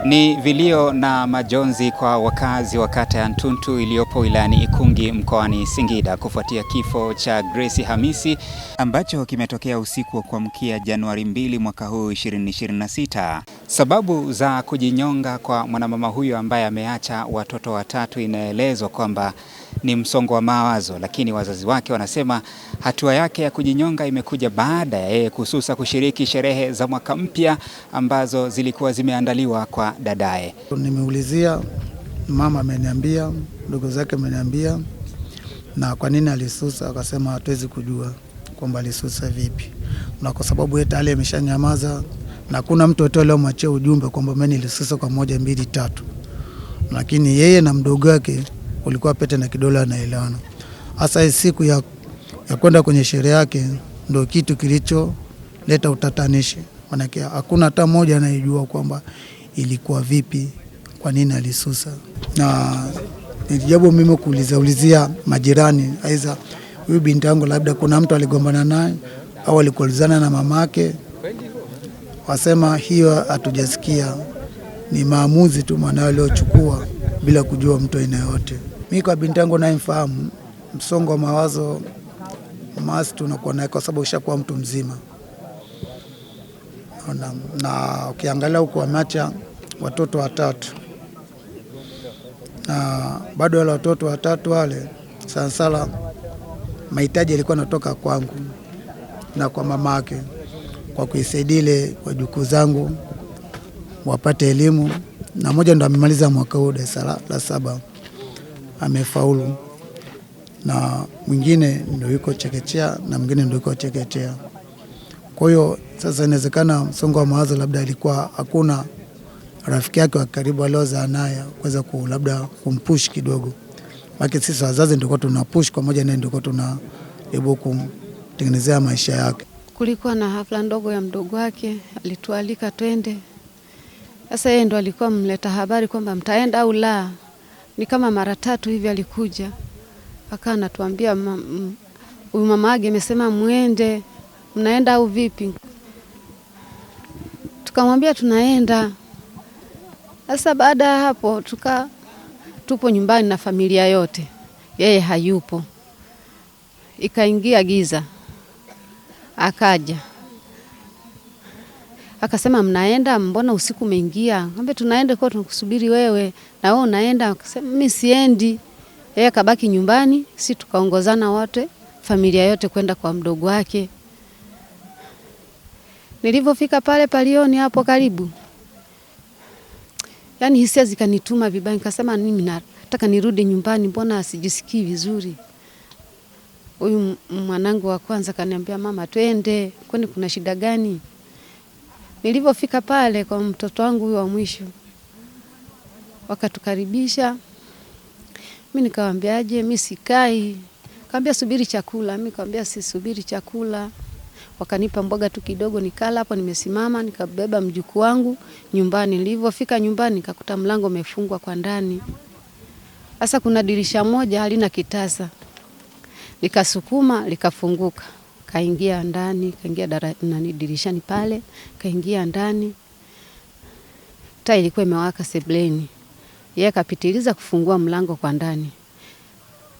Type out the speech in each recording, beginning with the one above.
Ni vilio na majonzi kwa wakazi wa kata ya Ntuntu iliyopo wilayani Ikungi mkoani Singida kufuatia kifo cha Grace Hamisi ambacho kimetokea usiku wa kuamkia Januari 2 mwaka huu 2026. Sababu za kujinyonga kwa mwanamama huyo ambaye ameacha watoto watatu inaelezwa kwamba ni msongo wa mawazo, lakini wazazi wake wanasema hatua yake ya kujinyonga imekuja baada ya yeye kususa kushiriki sherehe za mwaka mpya ambazo zilikuwa zimeandaliwa kwa dadaye. Nimeulizia, mama ameniambia, ndugu zake ameniambia, na kwa nini alisusa, akasema hatuwezi kujua kwamba alisusa vipi. Na kwa sababu yeye tayari ameshanyamaza na kuna mtu yote leo mwachia ujumbe kwamba mimi nilisusa kwa 1 2 3. Lakini yeye na mdogo wake walikuwa pete na kidole anaelewana. Hasa siku ya kwenda kwenye sherehe yake ndio kitu kilicholeta utatanishi. Maana hakuna hata mmoja anayejua kwamba ilikuwa vipi, kwa nini alisusa. Na nilijaribu mimi kuulizia majirani, aidha huyu binti yangu labda kuna mtu aligombana naye au alikolizana na mamake. Wasema hiyo hatujasikia, ni maamuzi tu mwanae aliochukua bila kujua mtu aina yote. Mimi kwa binti yangu naimfahamu, msongo wa mawazo masi tunakuwa naye kwa sababu ushakuwa mtu mzima. Na ukiangalia huko ameacha watoto watatu. Na bado wale watoto watatu wale sana mahitaji yalikuwa yanatoka kwangu na kwa mamake, kwa kuisaidia ile wajukuu zangu wapate elimu, na mmoja ndo amemaliza mwaka huu darasa la 7 amefaulu, na mwingine ndio yuko chekechea na mwingine ndio yuko chekechea. Kwa hiyo sasa inawezekana msongo wa mawazo labda alikuwa hakuna rafiki yake wa karibu aliozaa naye kuweza labda kumpush kidogo. Lakini sisi wazazi ndio tunapush kwa moja, naye ndio tunajaribu kumtengenezea maisha yake. Kulikuwa na hafla ndogo ya mdogo wake, alitualika twende. Sasa yeye ndo alikuwa mleta habari kwamba mtaenda au la. Ni kama mara 3 hivi alikuja. Akawa anatuambia huyu mama yake amesema muende, mnaenda au vipi? Tukamwambia tunaenda. Sasa baada ya hapo tupo nyumbani na familia yote. Yeye hayupo. Ikaingia giza. Akaja. Akasema mnaenda, mbona usiku umeingia? Ngombe tunaenda kwa tunakusubiri wewe. Na wewe unaenda? Akasema mimi siendi. Yeye akabaki nyumbani, sisi tukaongozana wote, familia yote kwenda kwa mdogo wake. Nilipofika pale palioni hapo karibu, yani hisia zikanituma vibaya, nikasema mimi nataka nirudi nyumbani, mbona sijisikii vizuri. Huyu mwanangu wa kwanza kaniambia, mama twende, kwani kuna shida gani? Nilipofika pale kwa mtoto wangu huyu wa mwisho, wakatukaribisha. Mimi nikamwambiaje, mimi sikai. Kaambia subiri chakula. Mimi nikamwambia sisubiri chakula. Wakanipa mboga tu kidogo nikala hapo, nimesimama nikabeba mjukuu wangu nyumbani. Nilipofika nyumbani nikakuta mlango umefungwa kwa ndani. Sasa kuna dirisha moja halina kitasa. Nikasukuma likafunguka. Kaingia ndani, kaingia dirishani pale, kaingia ndani. Taa ilikuwa imewaka sebleni. Yeye akapitiliza kufungua mlango kwa ndani.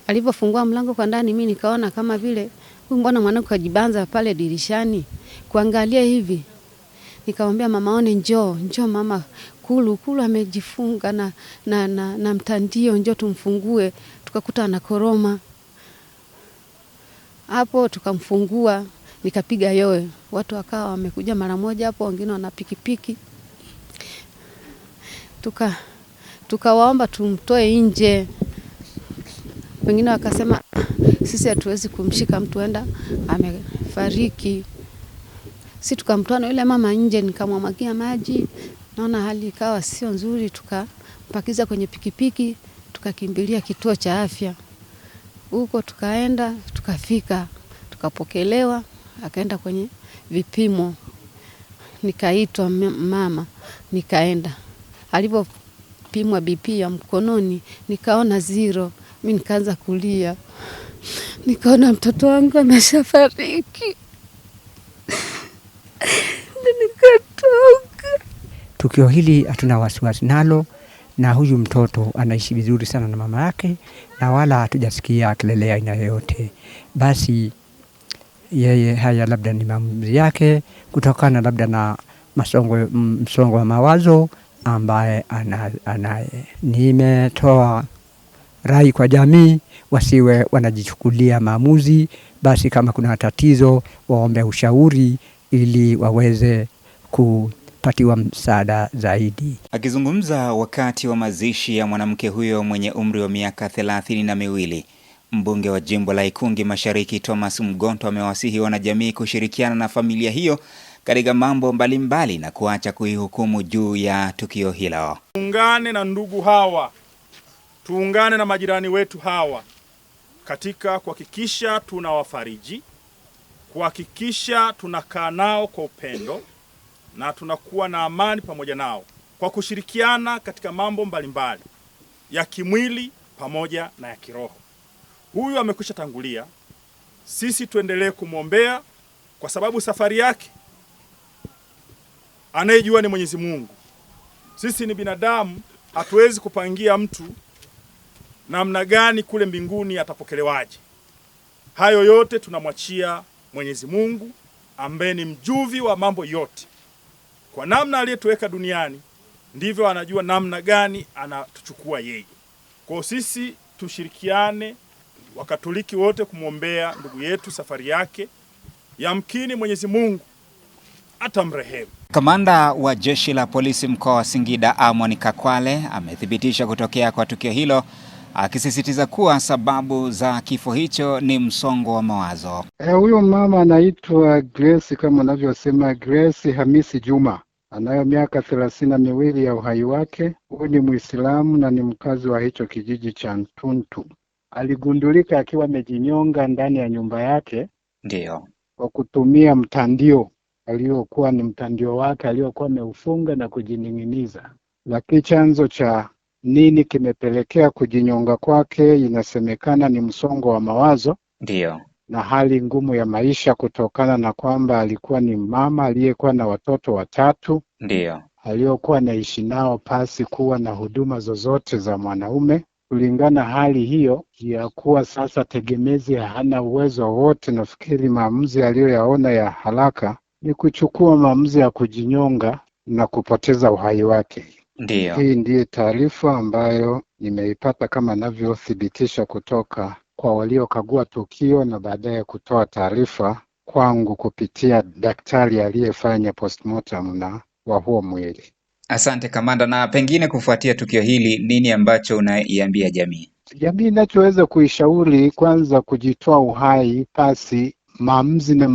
Alipofungua mlango kwa ndani, mimi nikaona kama vile huyu mbona mwanangu kajibanza pale dirishani kuangalia hivi. Nikamwambia mama, one njoo mama, kulu amejifunga na mtandio, njoo tumfungue. Tukakuta anakoroma. Hapo tukamfungua, nikapiga yowe. Watu wakawa wamekuja mara moja hapo, wengine wana pikipiki. Tukawaomba tumtoe nje. Wengine wakasema sisi hatuwezi kumshika mtu enda amefariki. Sisi tukamtoa yule mama nje, nikamwagia maji. Naona hali ikawa sio nzuri, tukampakiza kwenye pikipiki, tukakimbilia kituo cha afya. Huko tukaenda, tukafika, tukapokelewa, akaenda kwenye vipimo. Nikaitwa mama, nikaenda. Alipopimwa BP ya mkononi, nikaona 0. Mimi nikaanza kulia. Nikaona mtoto wangu ameshafariki. Nikatoka. tukio hili hatuna wasiwasi nalo, na huyu mtoto anaishi vizuri sana na mama yake, na wala hatujasikia kelele aina yoyote. Basi yeye haya labda ni maamuzi yake kutokana labda na msongo wa mawazo ambaye nimetoa rai kwa jamii wasiwe wanajichukulia maamuzi. Basi kama kuna tatizo waombe ushauri ili waweze kupatiwa msaada zaidi. Akizungumza wakati wa mazishi ya mwanamke huyo mwenye umri wa miaka 32, mbunge wa jimbo la Ikungi Mashariki Thomas Mgonto amewasihi wanajamii kushirikiana na familia hiyo katika mambo mbalimbali na kuacha kuihukumu juu ya tukio hilo. Tuungane na ndugu hawa, tuungane na majirani wetu hawa katika kuhakikisha tunawafariji, kuhakikisha tunakaa nao kwa upendo na tunakuwa na amani pamoja nao, kwa kushirikiana katika mambo mbalimbali ya kimwili pamoja na ya kiroho. Huyu amekwisha tangulia, sisi tuendelee kumwombea kwa sababu safari yake anayejua ni Mwenyezi Mungu. Sisi ni binadamu, hatuwezi kupangia mtu namna gani kule mbinguni atapokelewaje. Hayo yote tunamwachia Mwenyezi Mungu ambaye ni mjuvi wa mambo yote. Kwa namna aliyetuweka duniani ndivyo anajua namna gani anatuchukua yeye. Kwa sisi tushirikiane Wakatoliki wote kumwombea ndugu yetu safari yake, yamkini Mwenyezi Mungu atamrehemu. Kamanda wa Jeshi la Polisi mkoa wa Singida Amon Kakwale amethibitisha kutokea kwa tukio hilo, akisisitiza kuwa sababu za kifo hicho ni msongo wa mawazo. Huyo mama anaitwa Grace, kama anavyosema Grace Hamisi Juma. Anayo miaka 32 ya uhai wake. Huyu ni Muislamu na ni mkazi wa hicho kijiji cha Ntuntu. Aligundulika akiwa amejinyonga ndani ya nyumba yake, ndio, kwa kutumia mtandio aliokuwa ni mtandio wake aliokuwa ameufunga na kujining'iniza. Lakini chanzo cha nini kimepelekea kujinyonga kwake inasemekana ni msongo wa mawazo, ndio, na hali ngumu ya maisha, kutokana na kwamba alikuwa ni mama aliyekuwa na watoto 3, ndio, aliokuwa anaishi nao pasi kuwa na huduma zozote za mwanaume. Kulingana hali hiyo ya kuwa sasa tegemezi hana uwezo wote, nafikiri maamuzi aliyoyaona ya haraka ni kuchukua maamuzi ya kujinyonga na kupoteza uhai wake. Ndio. Hii ndiye taarifa ambayo nimeipata kama navyothibitisha kutoka kwa waliokagua tukio na baadaye kutoa taarifa kwangu kupitia daktari aliyefanya postmortem na wa huo mwili. Asante kamanda, na pengine kufuatia tukio hili nini ambacho unaiambia jamii? Jamii inachoweza kuishauri, kwanza kujitoa uhai pasi maamuzi na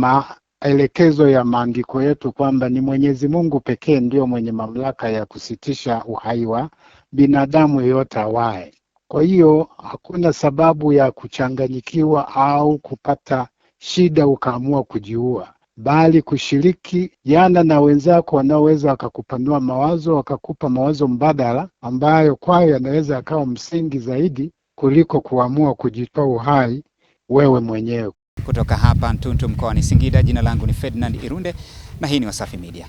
maelekezo ya maandiko yetu kwamba ni Mwenyezi Mungu pekee ndio mwenye mamlaka ya kusitisha uhai wa binadamu yeyote awaye. Kwa hiyo hakuna sababu ya kuchanganyikiwa au kupata shida ukaamua kujiua, bali kushirikiana na wenzako wanaoweza wakakupanua mawazo, wakakupa mawazo mbadala ambayo kwayo yanaweza akawa msingi zaidi kuliko kuamua kujitoa uhai wewe mwenyewe. Kutoka hapa Ntuntu mkoani Singida, jina langu ni Ferdinand Irunde na hii ni Wasafi Media.